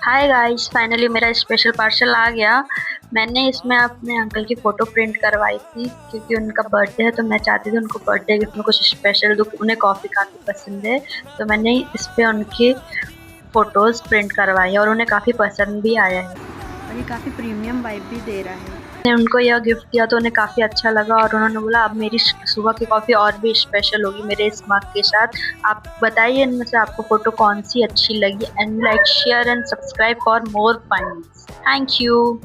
Hi guys, finally मेरा special parcel आ गया। मैंने इसमें अपने अंकल की फ़ोटो प्रिंट करवाई थी क्योंकि उनका बर्थडे है, तो मैं चाहती थी उनको बर्थडे गिफ्ट में कुछ स्पेशल दूँ। उन्हें कॉफ़ी काफ़ी पसंद है, तो मैंने इस पे उनकी फ़ोटोज़ प्रिंट करवाई है और उन्हें काफ़ी पसंद भी आया है। और ये काफ़ी प्रीमियम वाइब भी दे रहा है। मैंने उनको यह गिफ्ट दिया तो उन्हें काफ़ी अच्छा लगा और उन्होंने बोला अब मेरी सुबह की कॉफ़ी और भी स्पेशल होगी मेरे इस मग के साथ। आप बताइए इनमें से आपको फ़ोटो कौन-सी अच्छी लगी? And like, share and subscribe for more fun. Thank you.